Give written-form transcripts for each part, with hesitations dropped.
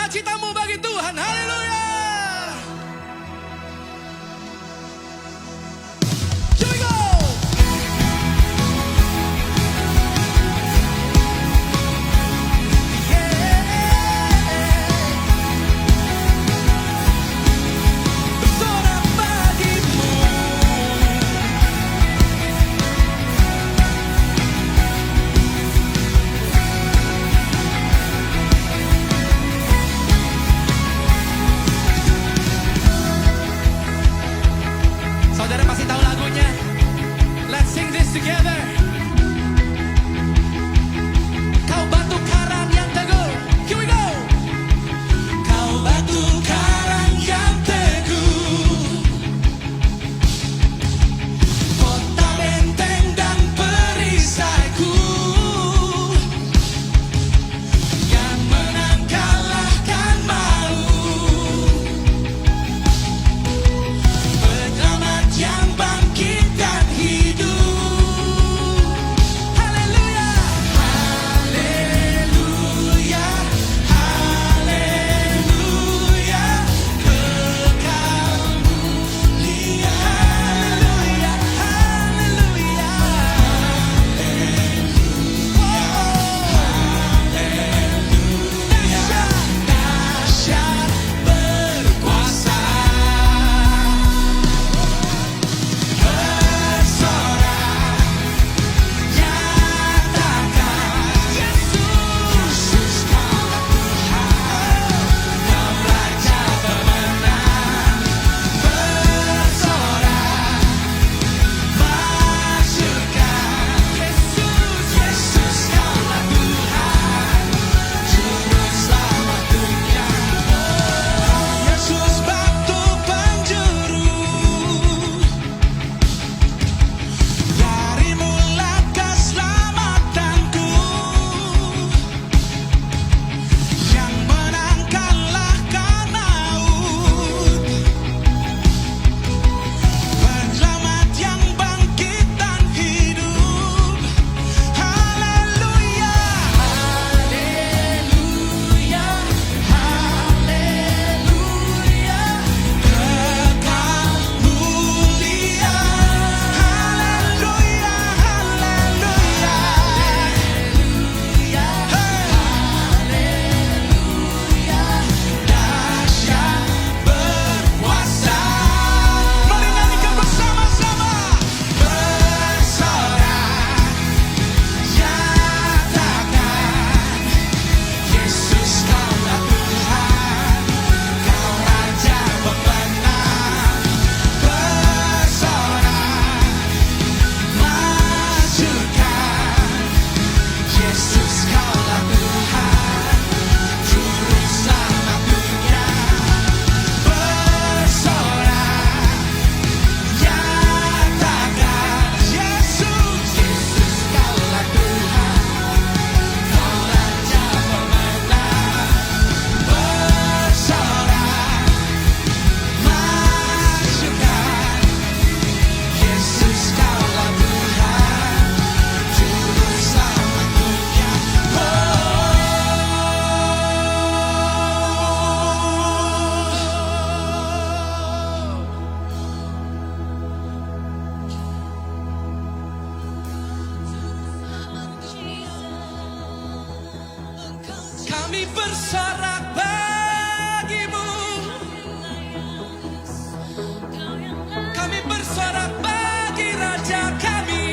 sukacitamu bagi Tuhan. Haleluya. Here we go. Saudara pasti tahu lagunya. Let's sing this together. Kau batu karang yang teguh. Here we go. Kau batu karang yang teguh, kota benteng dan perisaiku, yang menang kalahkan maut, penyelamat yang bangkit dan hidup. Haleluya, haleluya, haleluya, kekal mulia. Haleluya, haleluya, dahsyat berkuasa. Bersorak, nyatakan Yesus kaulah Tuhan, Kau Raja pemenang. Bersorak, masyurkan Yesus kaulah Tuhan, Juru Selamat dunia. Yesus batu penjuru, darimu lah keselamatanku, yang menang kalahkan maut, penyelamat yang bangkit dan hidup. Haleluya, haleluya, haleluya, kekal mulia. Haleluya, haleluya, haleluya, dahsyat berkuasa. Mari nyanyikan bersama-sama. Bersorak, nyatakan Yesus kaulah Tuhan, Kau Raja pemenang. Bersorak, masyurkan Yesus kaulah Tuhan, Juru Selamat dunia. Bersorak, nyatakan Yesus kaulah Tuhan, Kau Raja pemenang. Bersorak, masyurkan Yesus kaulah Tuhan, Juru Selamat dunia. Kami bersorak bagimu, kami bersorak bagi Raja kami.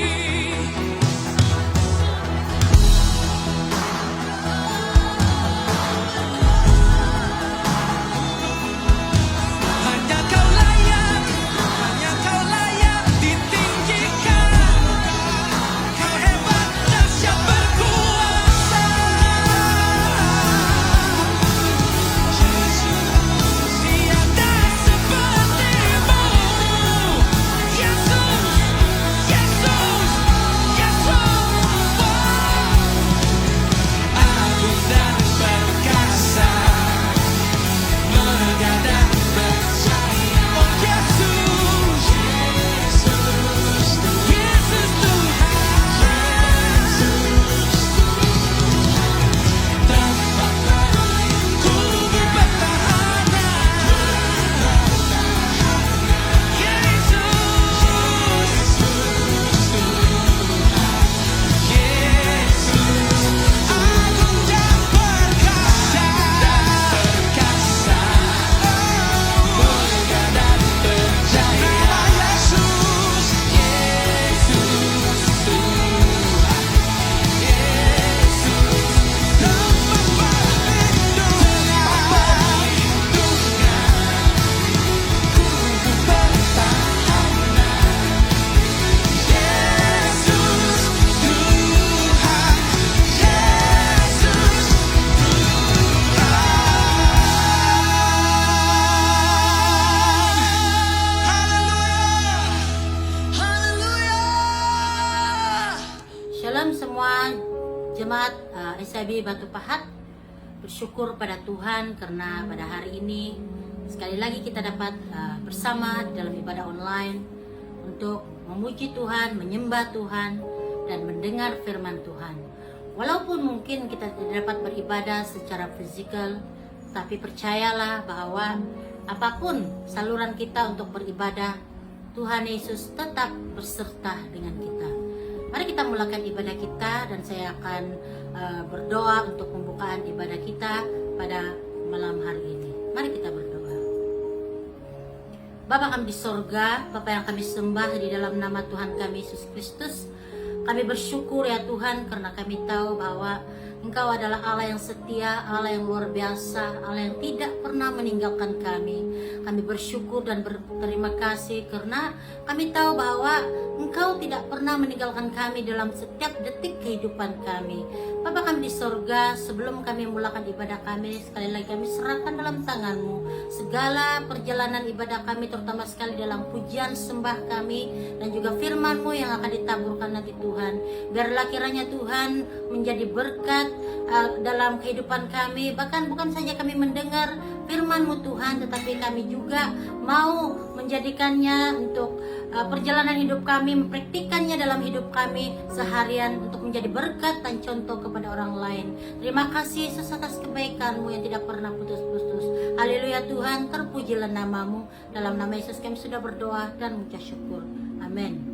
Hanya Kau layak ditinggikan. Kau hebat, dahsyat berkuasa. Sabi Batu Pahat bersyukur pada Tuhan karena pada hari ini sekali lagi kita dapat bersama dalam ibadah online untuk memuji Tuhan, menyembah Tuhan, dan mendengar firman Tuhan. Walaupun mungkin kita tidak dapat beribadah secara fisikal, tapi percayalah bahwa apapun saluran kita untuk beribadah, Tuhan Yesus tetap berserta dengan kita. Mari kita mulakan ibadah kita, dan saya akan berdoa untuk pembukaan ibadah kita pada malam hari ini. Mari kita berdoa. Bapa kami di sorga, Bapa yang kami sembah di dalam nama Tuhan kami Yesus Kristus, kami bersyukur ya Tuhan karena kami tahu bahwa Engkau adalah Allah yang setia, Allah yang luar biasa, Allah yang tidak pernah meninggalkan kami. Kami bersyukur dan berterima kasih karena kami tahu bahwa Engkau tidak pernah meninggalkan kami dalam setiap detik kehidupan kami. Bapa kami di sorga, sebelum kami mulakan ibadah kami, sekali lagi kami serahkan dalam tangan-Mu segala perjalanan ibadah kami, terutama sekali dalam pujian sembah kami dan juga firman-Mu yang akan ditaburkan nanti Tuhan. Biarlah kiranya Tuhan menjadi berkat dalam kehidupan kami, bahkan bukan saja kami mendengar firman-Mu Tuhan, tetapi kami juga mau menjadikannya untuk perjalanan hidup kami, mempraktikkannya dalam hidup kami seharian untuk menjadi berkat dan contoh kepada orang lain. Terima kasih Yesus atas kebaikan-Mu yang tidak pernah putus-putus. Haleluya Tuhan, terpujilah nama-Mu. Dalam nama Yesus kami sudah berdoa dan mengucap syukur. Amin.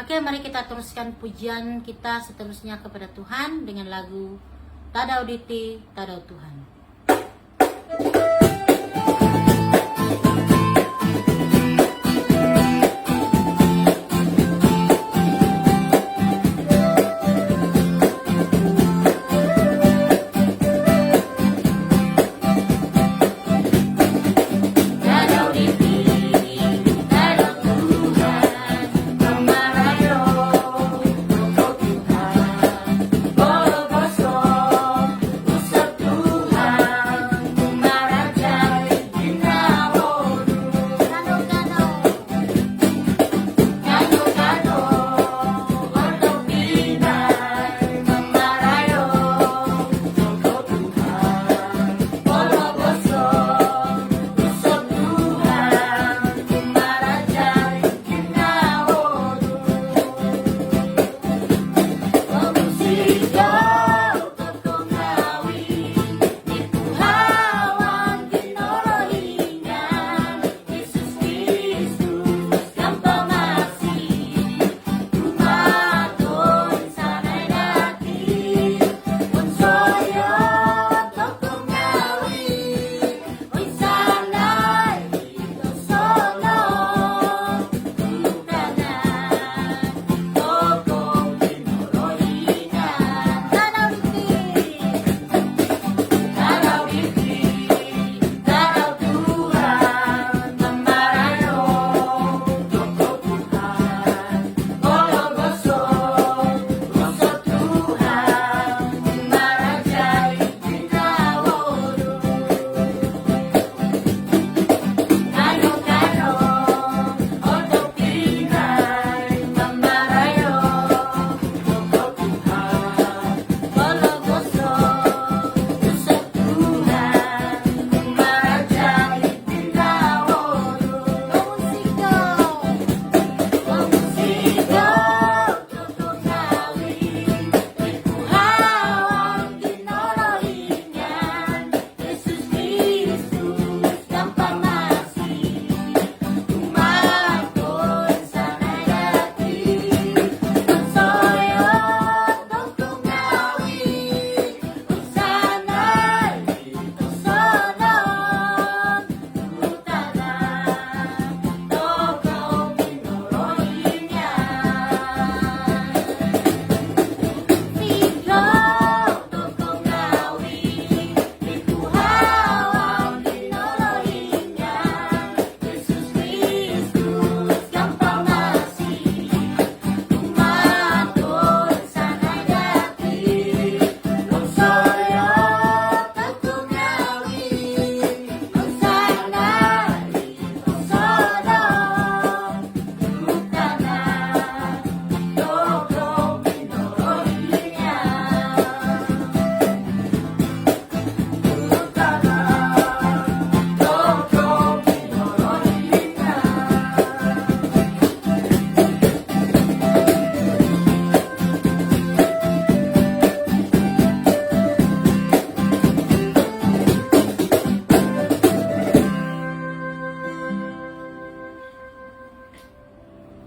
Oke, mari kita teruskan pujian kita seterusnya kepada Tuhan dengan lagu Tadau Diti, Tadau Tuhan. Tadau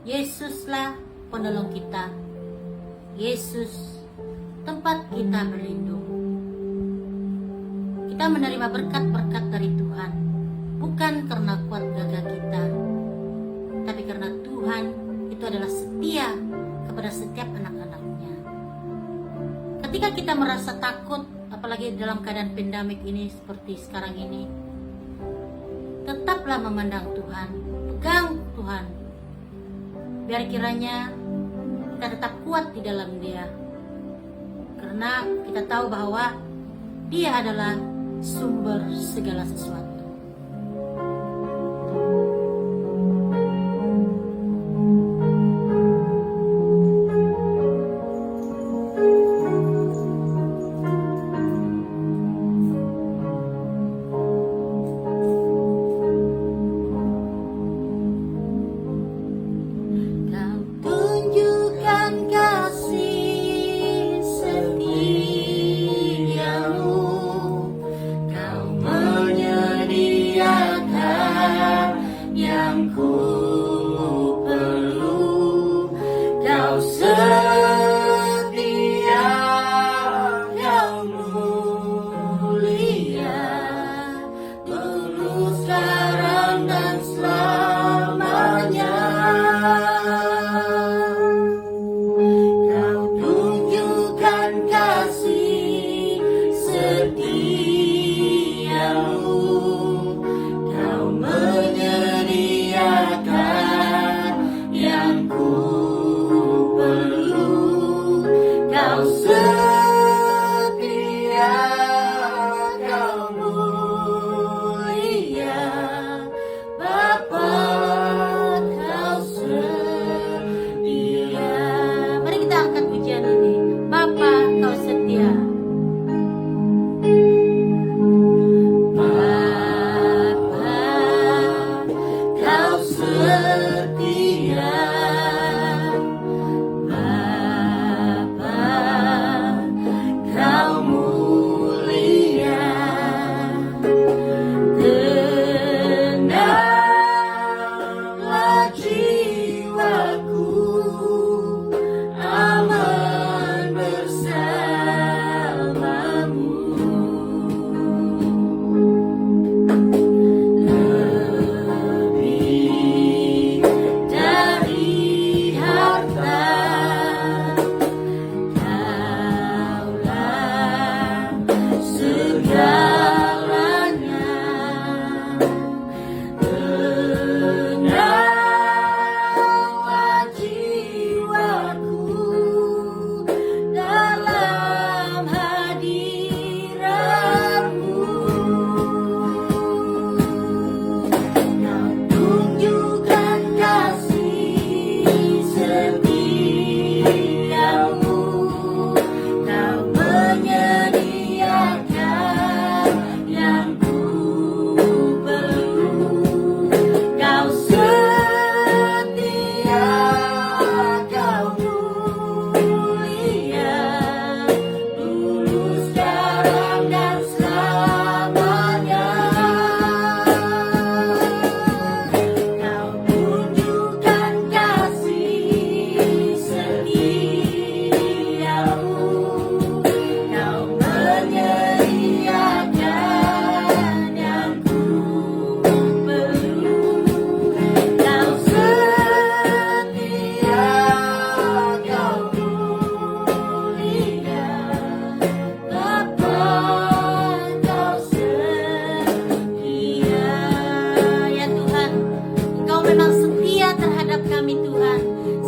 Yesuslah penolong kita. Yesus tempat kita berlindung. Kita menerima berkat-berkat dari Tuhan, bukan karena kuat gagah kita, tapi karena Tuhan itu adalah setia kepada setiap anak-anaknya. Ketika kita merasa takut, apalagi dalam keadaan pandemik ini seperti sekarang ini, tetaplah memandang Tuhan, pegang Tuhan, biar kiranya kita tetap kuat di dalam Dia, karena kita tahu bahwa Dia adalah sumber segala sesuatu.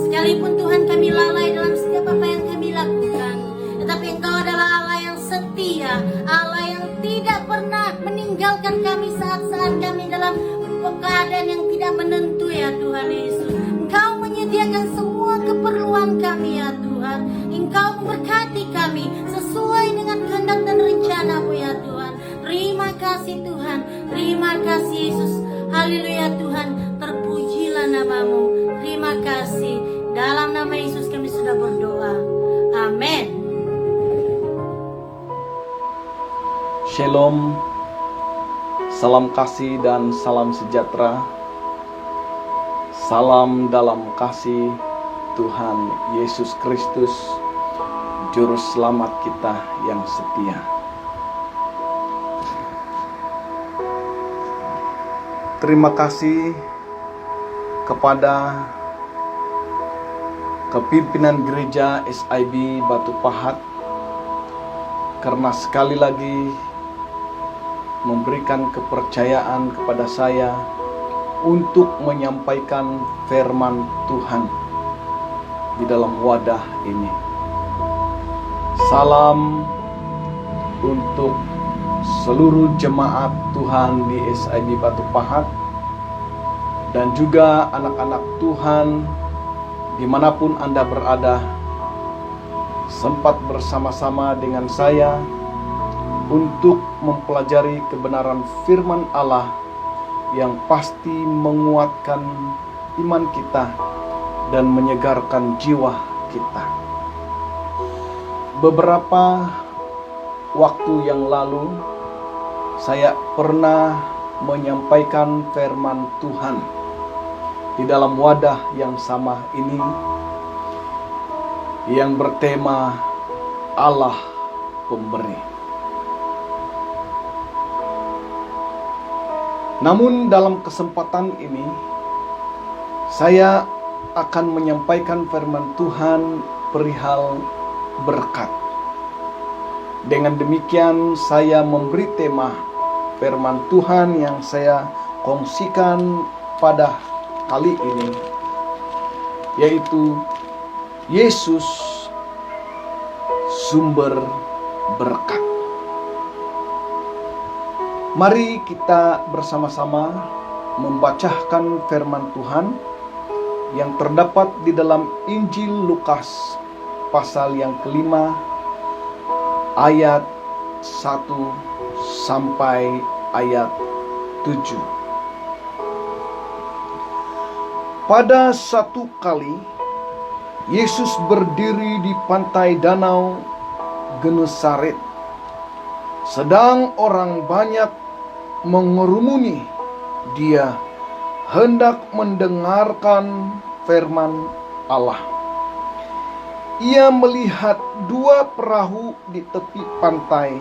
Sekalipun Tuhan kami lalai dalam setiap apa yang kami lakukan, tetapi Engkau adalah Allah yang setia, Allah yang tidak pernah meninggalkan kami saat-saat kami dalam keadaan yang tidak menentu ya Tuhan Yesus. Engkau menyediakan semua keperluan kami ya Tuhan. Engkau memberkati kami sesuai dengan kehendak dan rencana-Mu ya Tuhan. Terima kasih Tuhan, terima kasih Yesus. Haleluya Tuhan, terpujilah nama-Mu. Terima kasih. Dalam nama Yesus kami sudah berdoa. Amin. Shalom, salam kasih dan salam sejahtera. Salam dalam kasih Tuhan Yesus Kristus, Juru Selamat kita yang setia. Terima kasih kepada kepimpinan gereja SIB Batu Pahat karena sekali lagi memberikan kepercayaan kepada saya untuk menyampaikan firman Tuhan di dalam wadah ini. Salam untuk seluruh jemaat Tuhan di SIB Batu Pahat dan juga anak-anak Tuhan dimanapun Anda berada, sempat bersama-sama dengan saya untuk mempelajari kebenaran firman Allah yang pasti menguatkan iman kita dan menyegarkan jiwa kita. Beberapa waktu yang lalu saya pernah menyampaikan firman Tuhan di dalam wadah yang sama ini yang bertema Allah Pemberi. Namun dalam kesempatan ini saya akan menyampaikan firman Tuhan perihal berkat. Dengan demikian saya memberi tema firman Tuhan yang saya kongsikan pada kali ini, yaitu Yesus sumber berkat. Mari kita bersama-sama membacakan firman Tuhan yang terdapat di dalam Injil Lukas pasal yang kelima ayat 1 sampai ayat 7. Pada satu kali Yesus berdiri di pantai danau Genesaret, sedang orang banyak mengerumuni Dia hendak mendengarkan firman Allah. Ia melihat dua perahu di tepi pantai.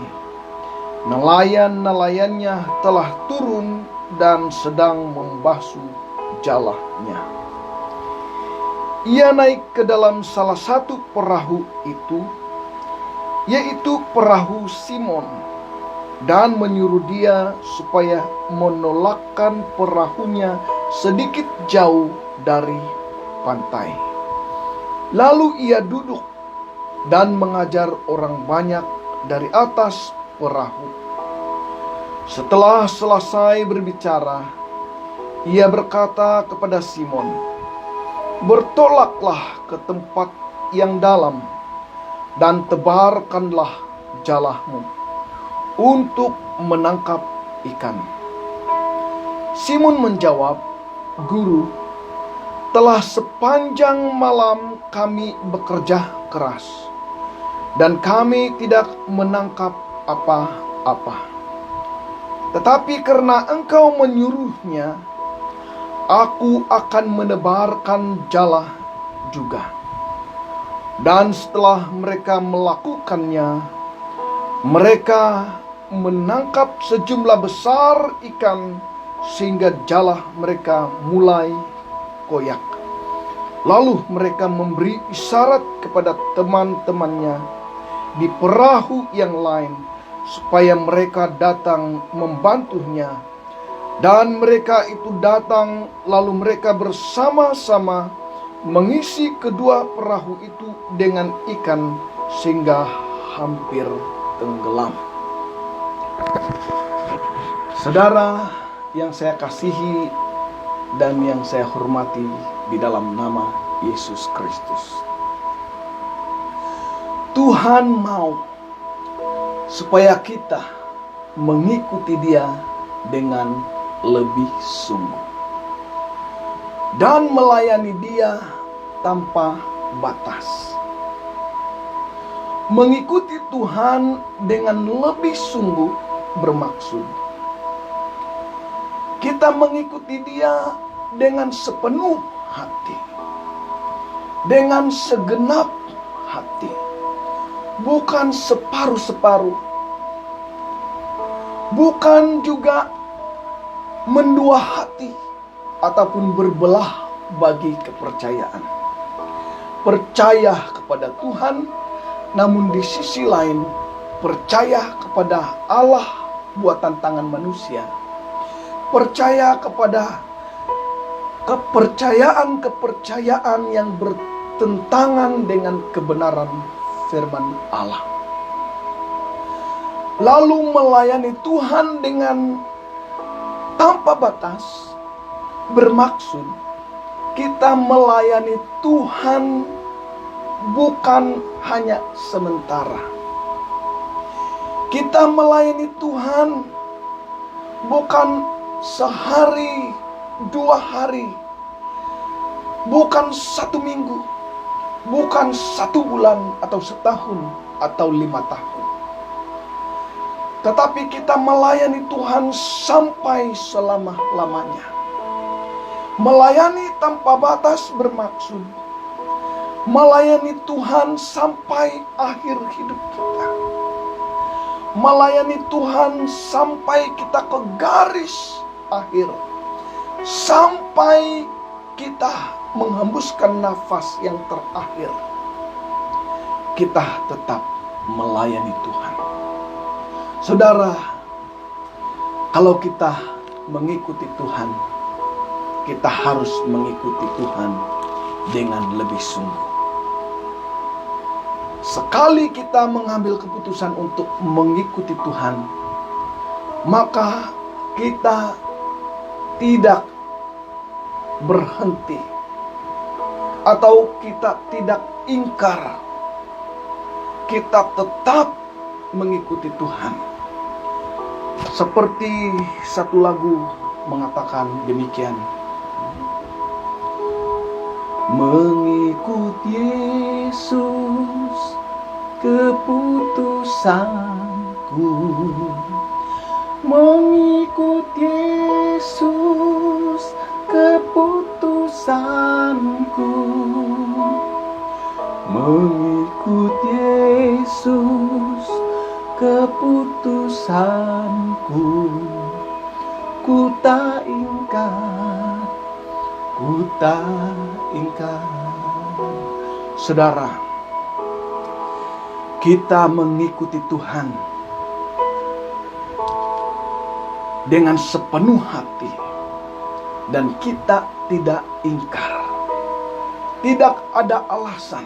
Nelayan-nelayannya telah turun dan sedang membasuh jalahnya. Ia naik ke dalam salah satu perahu itu, yaitu perahu Simon, dan menyuruh dia supaya menolakkan perahunya sedikit jauh dari pantai. Lalu ia duduk dan mengajar orang banyak dari atas perahu. Setelah selesai berbicara, ia berkata kepada Simon, "Bertolaklah ke tempat yang dalam dan tebarkanlah jalahmu untuk menangkap ikan." Simon menjawab, "Guru, telah sepanjang malam kami bekerja keras, dan kami tidak menangkap apa-apa. Tetapi karena Engkau menyuruhnya, aku akan menebarkan jala juga." Dan setelah mereka melakukannya, mereka menangkap sejumlah besar ikan sehingga jala mereka mulai koyak. Lalu mereka memberi isyarat kepada teman-temannya di perahu yang lain supaya mereka datang membantunya. Dan mereka itu datang, lalu mereka bersama-sama mengisi kedua perahu itu dengan ikan sehingga hampir tenggelam. Saudara yang saya kasihi dan yang saya hormati di dalam nama Yesus Kristus, Tuhan mau supaya kita mengikuti Dia dengan lebih sungguh dan melayani Dia tanpa batas. Mengikuti Tuhan dengan lebih sungguh bermaksud kita mengikuti Dia dengan sepenuh hati, dengan segenap hati, bukan separuh-separuh, bukan juga mendua hati ataupun berbelah bagi kepercayaan. Percaya kepada Tuhan, namun di sisi lain percaya kepada Allah buatan tangan manusia. Percaya kepada kepercayaan yang bertentangan dengan kebenaran firman Allah. Lalu melayani Tuhan dengan tanpa batas, bermaksud kita melayani Tuhan bukan hanya sementara. Kita melayani Tuhan bukan sehari, 2 hari, bukan 1 minggu, bukan 1 bulan atau setahun atau 5 tahun. Tetapi kita melayani Tuhan sampai selama-lamanya. Melayani tanpa batas bermaksud melayani Tuhan sampai akhir hidup kita. Melayani Tuhan sampai kita ke garis akhir. Sampai kita menghembuskan nafas yang terakhir. Kita tetap melayani Tuhan. Saudara, kalau kita mengikuti Tuhan, kita harus mengikuti Tuhan dengan lebih sungguh. Sekali kita mengambil keputusan untuk mengikuti Tuhan, maka kita tidak berhenti atau kita tidak ingkar. Kita tetap mengikuti Tuhan. Seperti satu lagu mengatakan demikian. Mengikut Yesus keputusanku, mengikut Yesus keputusanku, mengikut Yesus keputusanku, ku tak ingkar, ku tak ingkar. Saudara, kita mengikuti Tuhan dengan sepenuh hati dan kita tidak ingkar. Tidak ada alasan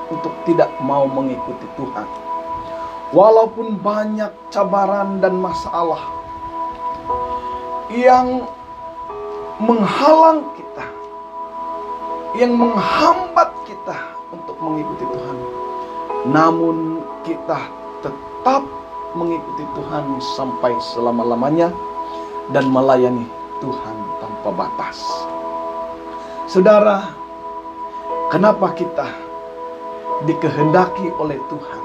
untuk tidak mau mengikuti Tuhan. Walaupun banyak cabaran dan masalah yang menghalang kita, yang menghambat kita untuk mengikuti Tuhan, namun kita tetap mengikuti Tuhan sampai selama-lamanya dan melayani Tuhan tanpa batas. Saudara, kenapa kita dikehendaki oleh Tuhan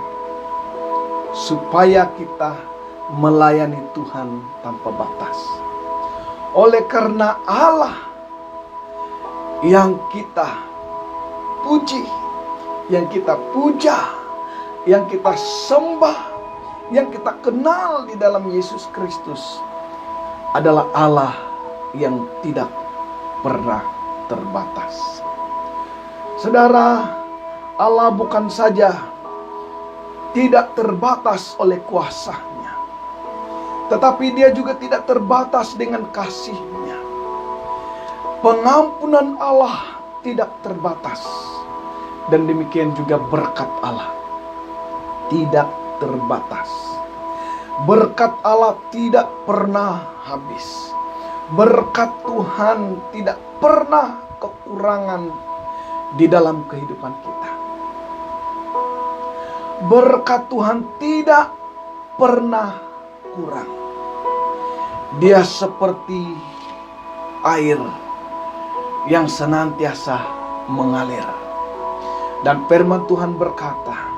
supaya kita melayani Tuhan tanpa batas? Oleh karena Allah yang kita puji, yang kita puja, yang kita sembah, yang kita kenal di dalam Yesus Kristus adalah Allah yang tidak pernah terbatas. Saudara, Allah bukan saja tidak terbatas oleh kuasa-Nya, tetapi Dia juga tidak terbatas dengan kasih-Nya. Pengampunan Allah tidak terbatas, dan demikian juga berkat Allah tidak terbatas. Berkat Allah tidak pernah habis. Berkat Tuhan tidak pernah kekurangan di dalam kehidupan kita. Berkat Tuhan tidak pernah kurang. Dia seperti air yang senantiasa mengalir. Dan firman Tuhan berkata,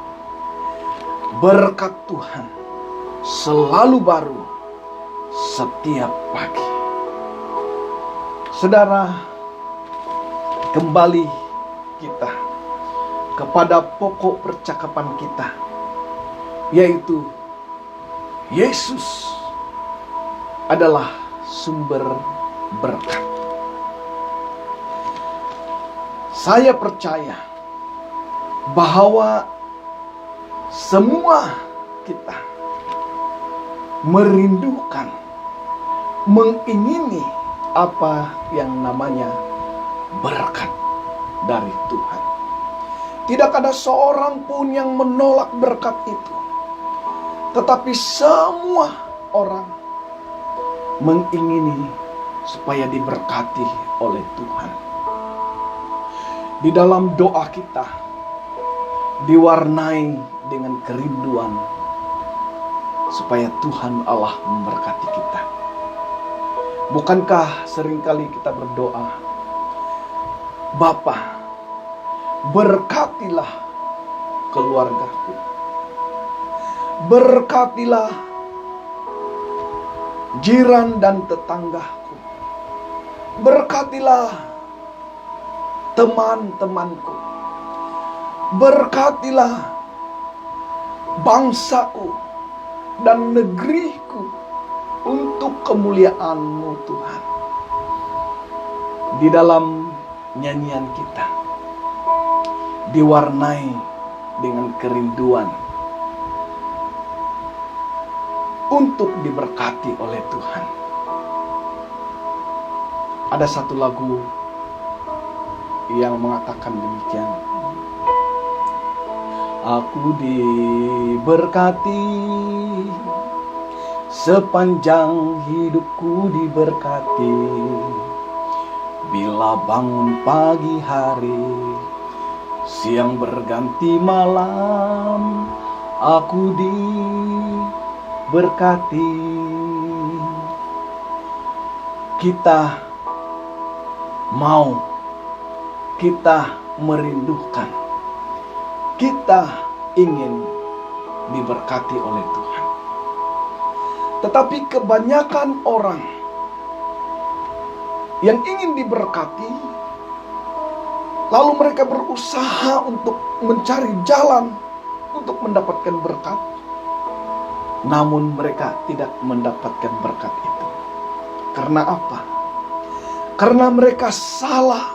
berkat Tuhan selalu baru setiap pagi. Saudara, kembali kita kepada pokok percakapan kita, yaitu Yesus adalah sumber berkat. Saya percaya bahwa semua kita merindukan, mengingini apa yang namanya berkat dari Tuhan. Tidak ada seorang pun yang menolak berkat itu, tetapi semua orang mengingini supaya diberkati oleh Tuhan. Di dalam doa kita diwarnai dengan kerinduan supaya Tuhan Allah memberkati kita. Bukankah seringkali kita berdoa, Bapa, berkatilah keluargaku, berkatilah jiran dan tetanggaku, berkatilah teman-temanku, berkatilah bangsaku dan negeriku untuk kemuliaan-Mu Tuhan. Di dalam nyanyian kita diwarnai dengan kerinduan untuk diberkati oleh Tuhan. Ada satu lagu yang mengatakan demikian. Aku diberkati, sepanjang hidupku diberkati. Bila bangun pagi hari, siang berganti malam, aku diberkati. Kita mau, kita merindukan, kita ingin diberkati oleh Tuhan. Tetapi kebanyakan orang yang ingin diberkati, lalu mereka berusaha untuk mencari jalan untuk mendapatkan berkat, namun mereka tidak mendapatkan berkat itu. Karena apa? Karena mereka salah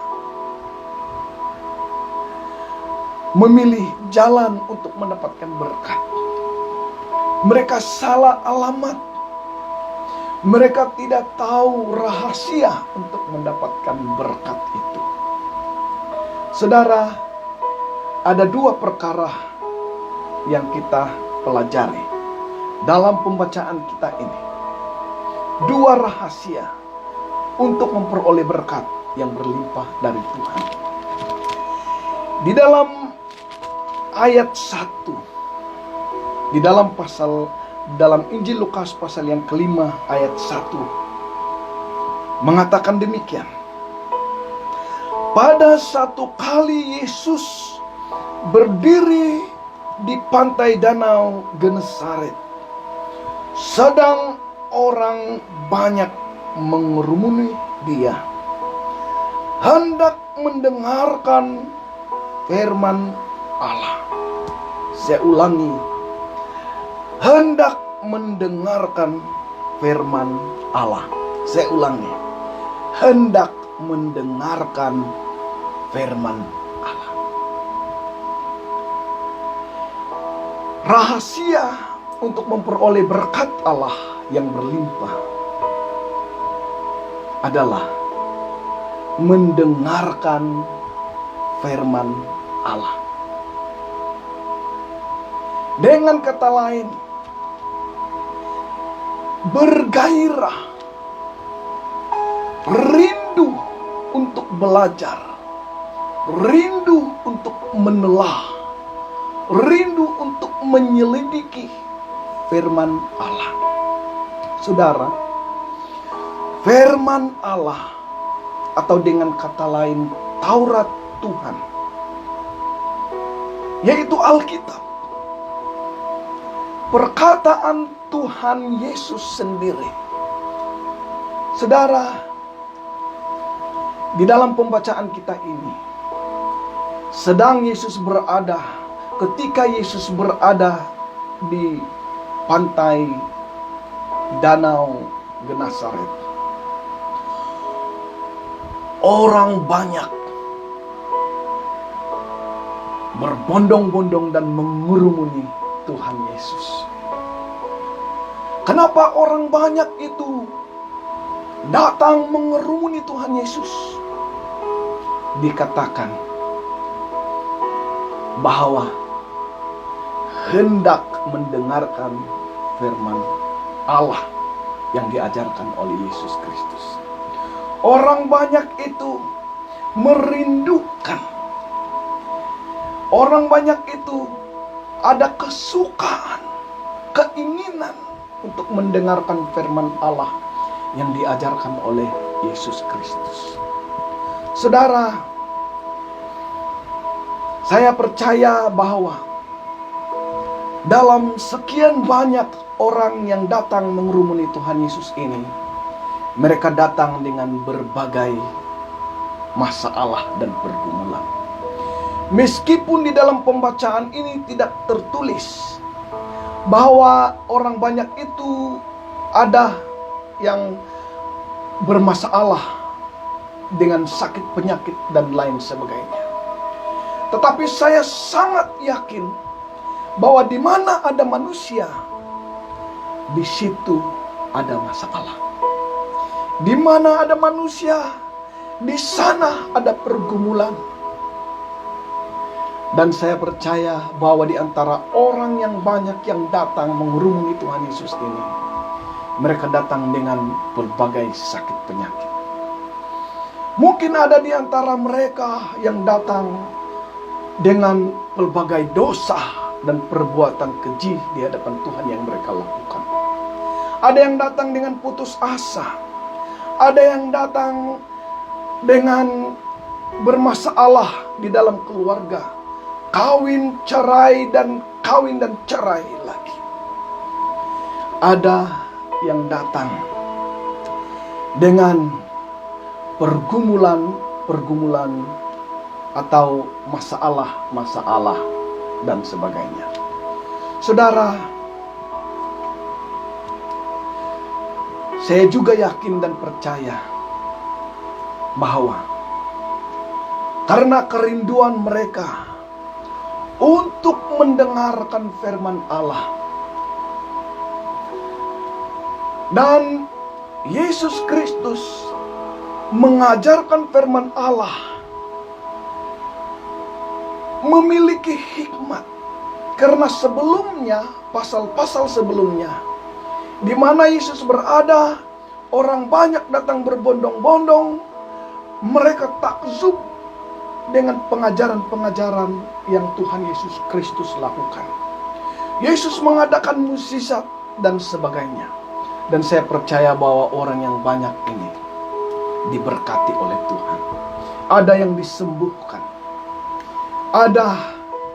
memilih jalan untuk mendapatkan berkat. Mereka salah alamat. Mereka tidak tahu rahasia untuk mendapatkan berkat itu. Saudara, ada dua perkara yang kita pelajari dalam pembacaan kita ini. Dua rahasia untuk memperoleh berkat yang berlimpah dari Tuhan. Di dalam ayat 1, di dalam Injil Lukas pasal yang kelima ayat 1 mengatakan demikian. Pada satu kali Yesus berdiri di pantai danau Genesaret, sedang orang banyak mengerumuni dia, hendak mendengarkan firman Allah. Saya ulangi, hendak mendengarkan firman Allah. Saya ulangi, hendak mendengarkan firman Allah. Rahasia untuk memperoleh berkat Allah yang berlimpah adalah mendengarkan firman Allah. Dengan kata lain, bergairah, rindu untuk belajar, rindu untuk menelah, rindu untuk menyelidiki firman Allah. Saudara, firman Allah atau dengan kata lain Taurat Tuhan, yaitu Alkitab, perkataan Tuhan Yesus sendiri. Saudara, Di dalam pembacaan kita ini, sedang Yesus berada, ketika Yesus berada di pantai Danau Genesaret, orang banyak berbondong-bondong dan mengurumuni Tuhan Yesus. Kenapa orang banyak itu datang mengerumuni Tuhan Yesus? Dikatakan bahwa hendak mendengarkan firman Allah yang diajarkan oleh Yesus Kristus. Orang banyak itu merindukan. Orang banyak itu ada kesukaan, keinginan untuk mendengarkan firman Allah yang diajarkan oleh Yesus Kristus. Saudara, saya percaya bahwa dalam sekian banyak orang yang datang mengerumuni Tuhan Yesus ini, mereka datang dengan berbagai masalah dan pergumulan. Meskipun di dalam pembacaan ini tidak tertulis bahwa orang banyak itu ada yang bermasalah dengan sakit penyakit dan lain sebagainya. Tetapi saya sangat yakin bahwa di mana ada manusia, di situ ada masalah. Di mana ada manusia, di sana ada pergumulan. Dan saya percaya bahwa di antara orang yang banyak yang datang mengerumuni Tuhan Yesus ini, mereka datang dengan berbagai sakit penyakit. Mungkin ada di antara mereka yang datang dengan berbagai dosa dan perbuatan keji di hadapan Tuhan yang mereka lakukan. Ada yang datang dengan putus asa. Ada yang datang dengan bermasalah di dalam keluarga. Kawin, cerai, dan kawin dan cerai lagi. Ada yang datang dengan pergumulan atau masalah dan sebagainya. Saudara, saya juga yakin dan percaya bahwa karena kerinduan mereka untuk mendengarkan firman Allah, dan Yesus Kristus mengajarkan firman Allah memiliki hikmat. Karena sebelumnya, pasal-pasal sebelumnya, di mana Yesus berada, orang banyak datang berbondong-bondong. Mereka takjub dengan pengajaran-pengajaran yang Tuhan Yesus Kristus lakukan. Yesus mengadakan mukjizat dan sebagainya. Dan saya percaya bahwa orang yang banyak ini diberkati oleh Tuhan. Ada yang disembuhkan. Ada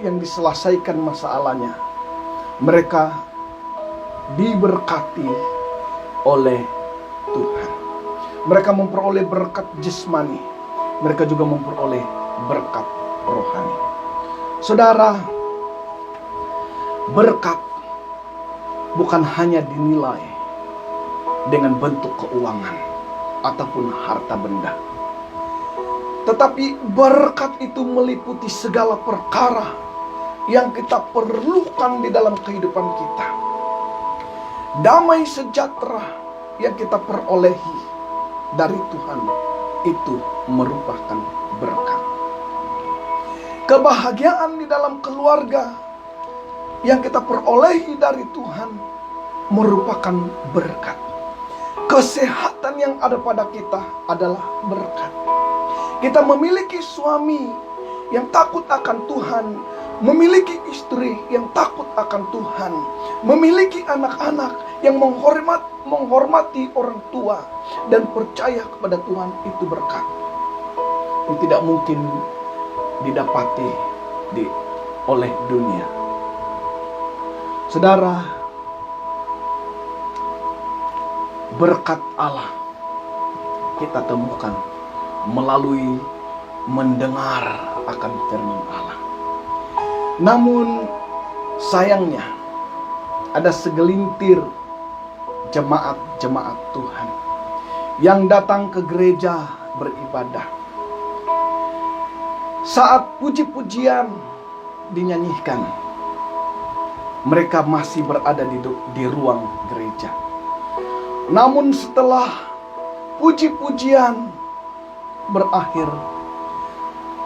yang diselesaikan masalahnya. Mereka diberkati oleh Tuhan. Mereka memperoleh berkat jasmani. Mereka juga memperoleh berkat rohani. Saudara, berkat bukan hanya dinilai dengan bentuk keuangan ataupun harta benda. Tetapi berkat itu meliputi segala perkara yang kita perlukan di dalam kehidupan kita. Damai sejahtera yang kita perolehi dari Tuhan itu merupakan berkat. Kebahagiaan di dalam keluarga yang kita perolehi dari Tuhan merupakan berkat. Kesehatan yang ada pada kita adalah berkat. Kita memiliki suami yang takut akan Tuhan, memiliki istri yang takut akan Tuhan, memiliki anak-anak yang menghormati orang tua dan percaya kepada Tuhan, itu berkat. Yang tidak mungkin didapati oleh dunia. Saudara, berkat Allah kita temukan melalui mendengar akan firman Allah. Namun sayangnya ada segelintir jemaat-jemaat Tuhan yang datang ke gereja beribadah. Saat puji-pujian dinyanyikan, mereka masih berada di ruang gereja. Namun setelah puji-pujian berakhir,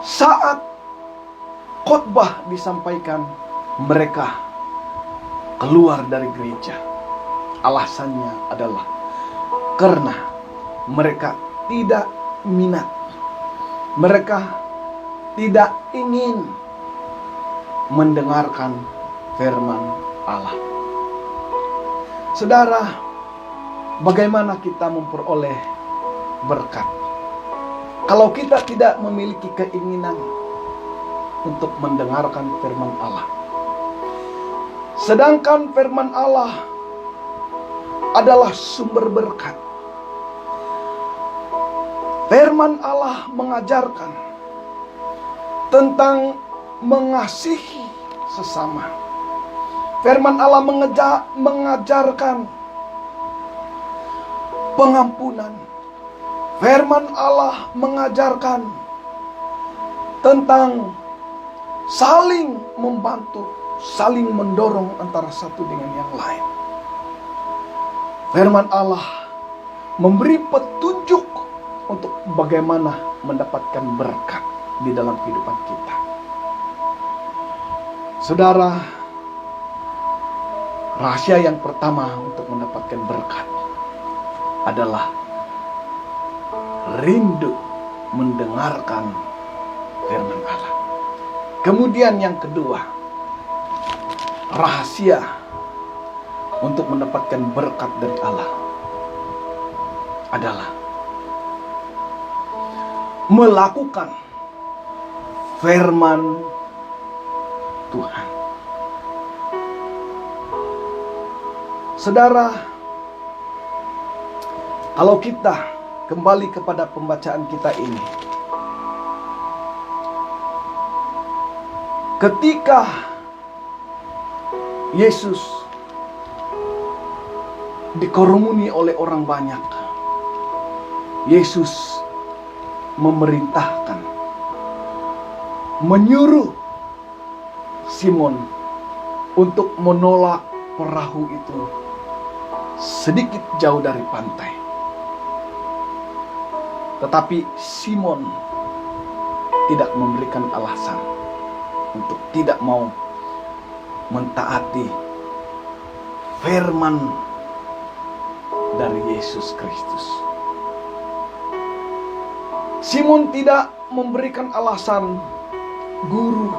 saat khotbah disampaikan, mereka keluar dari gereja. Alasannya adalah karena mereka tidak minat, mereka tidak ingin mendengarkan firman Allah. Saudara, bagaimana kita memperoleh berkat kalau kita tidak memiliki keinginan untuk mendengarkan firman Allah? Sedangkan firman Allah adalah sumber berkat. Firman Allah mengajarkan tentang mengasihi sesama. Firman Allah mengajarkan pengampunan. Firman Allah mengajarkan tentang saling membantu, saling mendorong antara satu dengan yang lain. Firman Allah memberi petunjuk untuk bagaimana mendapatkan berkat di dalam kehidupan kita. Saudara, rahasia yang pertama untuk mendapatkan berkat adalah rindu mendengarkan firman Allah. Kemudian yang kedua, rahasia untuk mendapatkan berkat dari Allah adalah melakukan firman Tuhan. Saudara, kalau kita kembali kepada pembacaan kita ini, ketika Yesus dikerumuni oleh orang banyak, Yesus memerintahkan, menyuruh Simon untuk menolak perahu itu sedikit jauh dari pantai. Tetapi Simon tidak memberikan alasan untuk tidak mau mentaati firman dari Yesus Kristus. Simon tidak memberikan alasan, "Guru,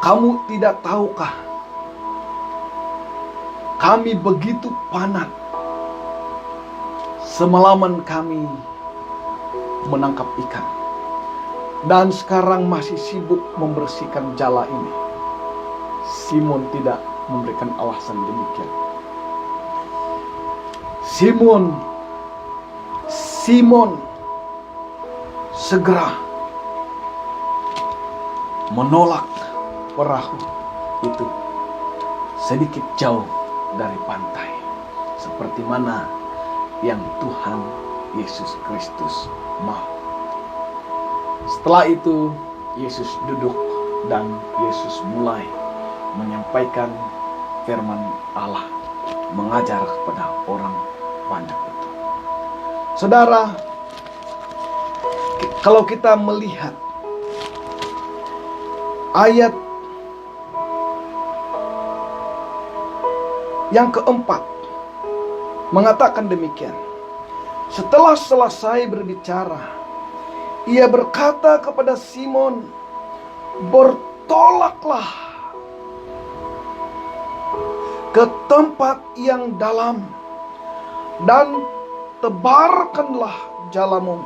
kamu tidak tahukah kami begitu penat, semalaman kami menangkap ikan, dan sekarang masih sibuk membersihkan jala ini." Simon tidak memberikan alasan demikian. Simon segera menolak perahu itu sedikit jauh dari pantai, seperti mana yang Tuhan Yesus Kristus mau. Setelah itu Yesus duduk dan Yesus mulai menyampaikan firman Allah, mengajar kepada orang banyak itu. Saudara, kalau kita melihat ayat yang keempat mengatakan demikian. Setelah selesai berbicara, ia berkata kepada Simon, "Bertolaklah ke tempat yang dalam dan tebarkanlah jalamu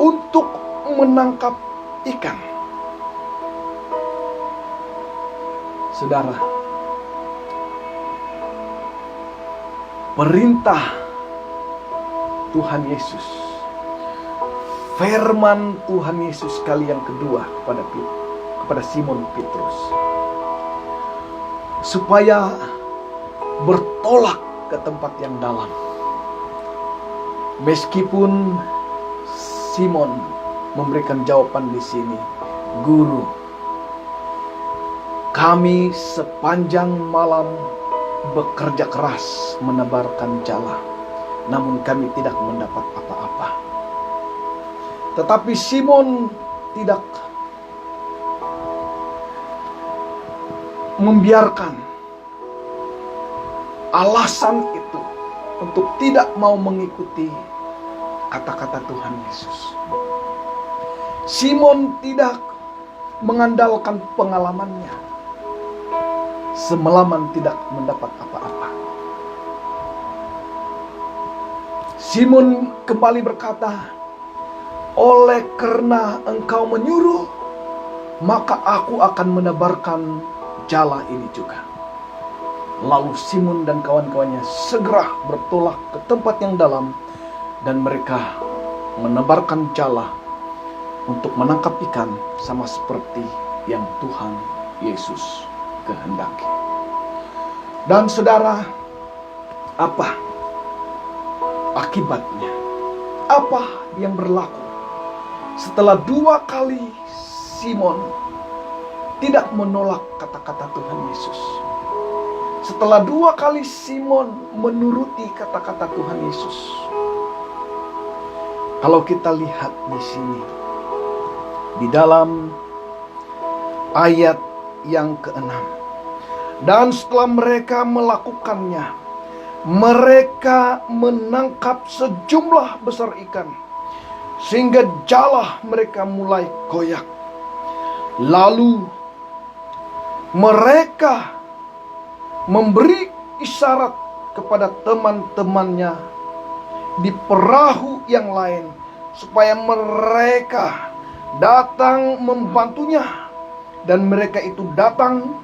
untuk menangkap ikan." Saudara, perintah Tuhan Yesus firman Tuhan Yesus kali yang kedua kepada Simon Petrus, supaya bertolak ke tempat yang dalam. Meskipun Simon memberikan jawaban di sini, "Guru, kami sepanjang malam bekerja keras menebarkan jala, namun kami tidak mendapat apa-apa." Tetapi Simon tidak membiarkan alasan itu untuk tidak mau mengikuti kata-kata Tuhan Yesus. Simon tidak mengandalkan pengalamannya. Semalaman tidak mendapat apa-apa. Simon kembali berkata, "Oleh karena engkau menyuruh, maka aku akan menebarkan jala ini juga." Lalu Simon dan kawan-kawannya segera bertolak ke tempat yang dalam, dan mereka menebarkan jala untuk menangkap ikan sama seperti yang Tuhan Yesus kehendaki. Dan saudara, apa akibatnya? Apa yang berlaku setelah 2 kali Simon tidak menolak kata-kata Tuhan Yesus? Setelah 2 kali Simon menuruti kata-kata Tuhan Yesus. Kalau kita lihat di sini, di dalam ayat yang ke-6. Dan setelah mereka melakukannya, mereka menangkap sejumlah besar ikan, sehingga jala mereka mulai goyak. Lalu mereka memberi isyarat kepada teman-temannya di perahu yang lain, supaya mereka datang membantunya. Dan mereka itu datang,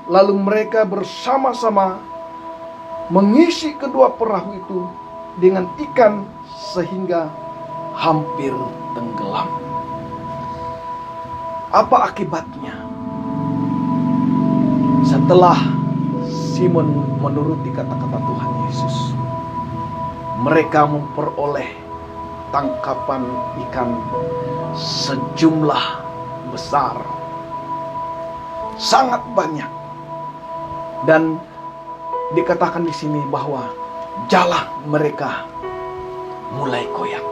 lalu mereka bersama-sama mengisi kedua perahu itu dengan ikan sehingga hampir tenggelam. Apa akibatnya? Setelah Simon menuruti kata-kata Tuhan Yesus, mereka memperoleh tangkapan ikan sejumlah besar, sangat banyak. Dan dikatakan di sini bahwa jala mereka mulai goyak.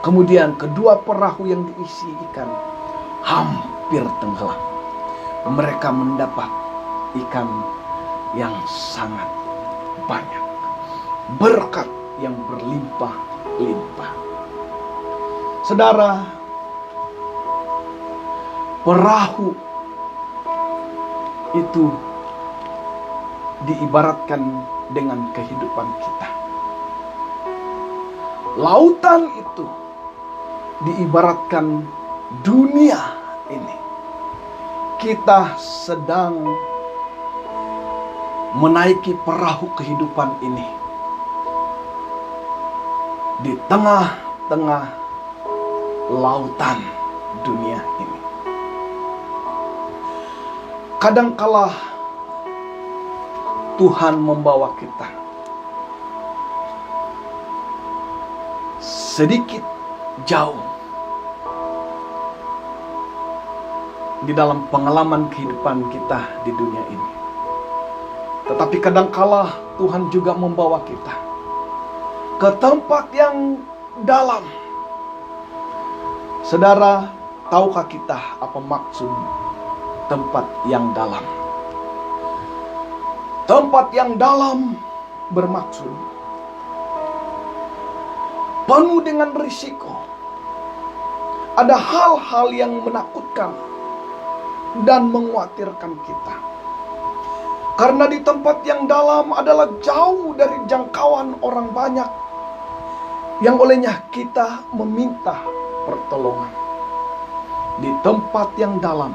Kemudian kedua perahu yang diisi ikan hampir tenggelam. Mereka mendapat ikan yang sangat banyak, berkat yang berlimpah-limpah. Saudara, perahu itu diibaratkan dengan kehidupan kita. Lautan itu diibaratkan dunia ini. Kita sedang menaiki perahu kehidupan ini di tengah-tengah lautan dunia ini. Kadangkala Tuhan membawa kita sedikit jauh di dalam pengalaman kehidupan kita di dunia ini. Tetapi kadangkala Tuhan juga membawa kita ke tempat yang dalam. Saudara, tahukah kita apa maksud tempat yang dalam? Tempat yang dalam bermaksud penuh dengan risiko. Ada hal-hal yang menakutkan dan mengkhawatirkan kita. Karena di tempat yang dalam adalah jauh dari jangkauan orang banyak, yang olehnya kita meminta pertolongan. Di tempat yang dalam,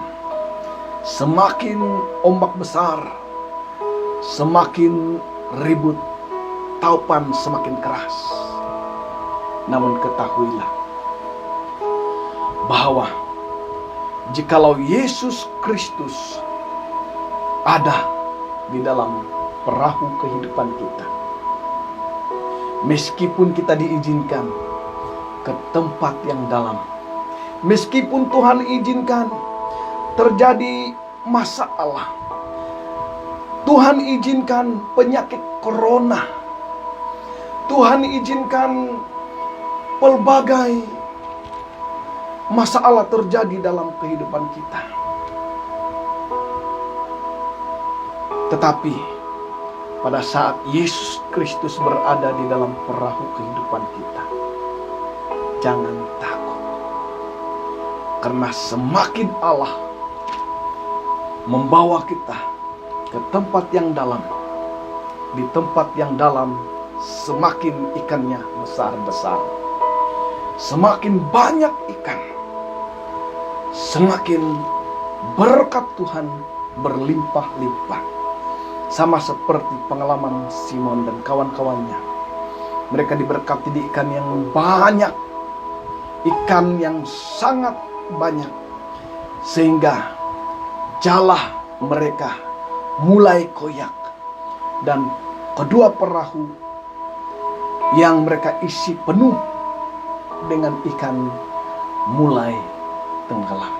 semakin ombak besar, semakin ribut, taupan semakin keras. Namun ketahuilah, bahwa jikalau Yesus Kristus ada di dalam perahu kehidupan kita, meskipun kita diizinkan ke tempat yang dalam, meskipun Tuhan izinkan terjadi masalah, Tuhan izinkan penyakit corona, Tuhan izinkan pelbagai masalah terjadi dalam kehidupan kita. Tetapi pada saat Yesus Kristus berada di dalam perahu kehidupan kita, jangan takut. Karena semakin Allah membawa kita ke tempat yang dalam, di tempat yang dalam semakin ikannya besar-besar, semakin banyak ikan, semakin berkat Tuhan berlimpah-limpah. Sama seperti pengalaman Simon dan kawan-kawannya. Mereka diberkati di ikan yang banyak, ikan yang sangat banyak, sehingga jala mereka mulai koyak, dan kedua perahu yang mereka isi penuh dengan ikan mulai tenggelam.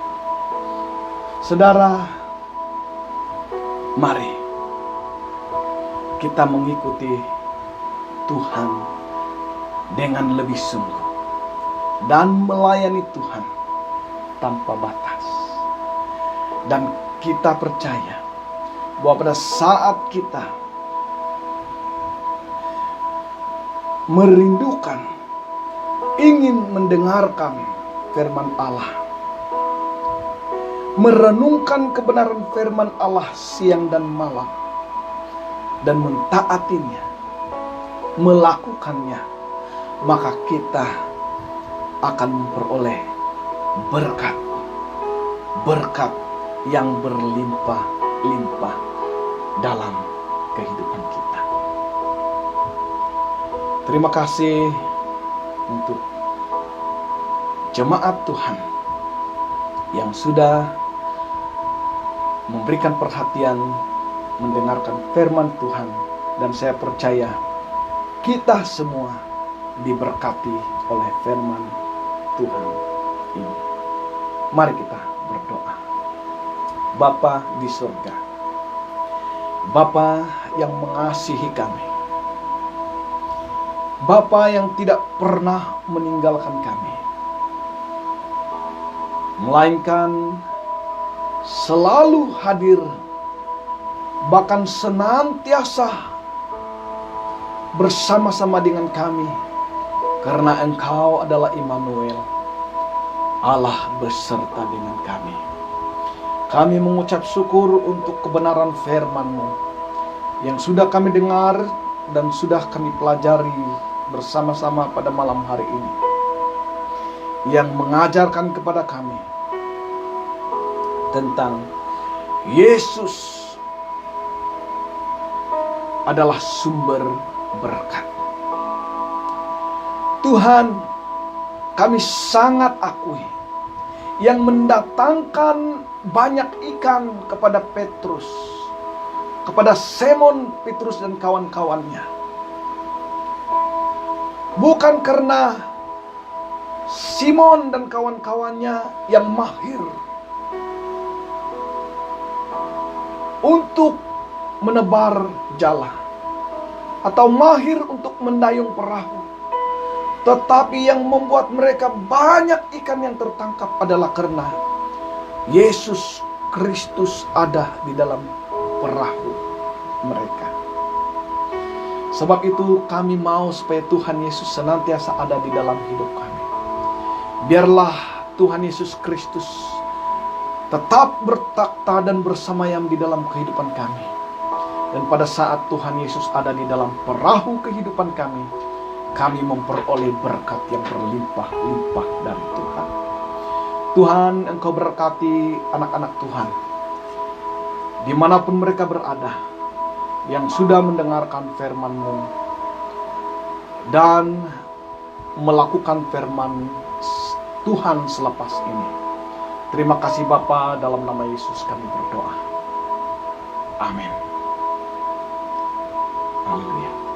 Saudara, mari kita mengikuti Tuhan dengan lebih sungguh dan melayani Tuhan tanpa batas. Dan kita percaya bahwa pada saat kita merindukan, ingin mendengarkan firman Allah, merenungkan kebenaran firman Allah siang dan malam, dan mentaatinya, melakukannya, maka kita akan memperoleh berkat yang berlimpah-limpah dalam kehidupan kita. Terima kasih untuk jemaat Tuhan yang sudah memberikan perhatian mendengarkan firman Tuhan, dan saya percaya kita semua diberkati oleh firman Tuhan ini. Mari kita berdoa. Bapa di surga, Bapa yang mengasihi kami, Bapa yang tidak pernah meninggalkan kami, melainkan selalu hadir, bahkan senantiasa bersama-sama dengan kami, karena Engkau adalah Immanuel, Allah beserta dengan kami. Kami mengucap syukur untuk kebenaran firman-Mu yang sudah kami dengar dan sudah kami pelajari bersama-sama pada malam hari ini, yang mengajarkan kepada kami tentang Yesus adalah sumber berkat. Tuhan, kami sangat akui yang mendatangkan banyak ikan kepada Petrus, kepada Simon Petrus dan kawan-kawannya, bukan karena Simon dan kawan-kawannya yang mahir untuk menebar jala atau mahir untuk mendayung perahu, tetapi yang membuat mereka banyak ikan yang tertangkap adalah karena Yesus Kristus ada di dalam perahu mereka. Sebab itu kami mau supaya Tuhan Yesus senantiasa ada di dalam hidup kami. Biarlah Tuhan Yesus Kristus tetap bertakhta dan bersemayam di dalam kehidupan kami. Dan pada saat Tuhan Yesus ada di dalam perahu kehidupan kami, kami memperoleh berkat yang berlimpah-limpah dari Tuhan. Tuhan, Engkau berkati anak-anak Tuhan dimanapun mereka berada, yang sudah mendengarkan firman-Mu dan melakukan firman Tuhan selepas ini. Terima kasih Bapa, dalam nama Yesus kami berdoa. Amin. Haleluya.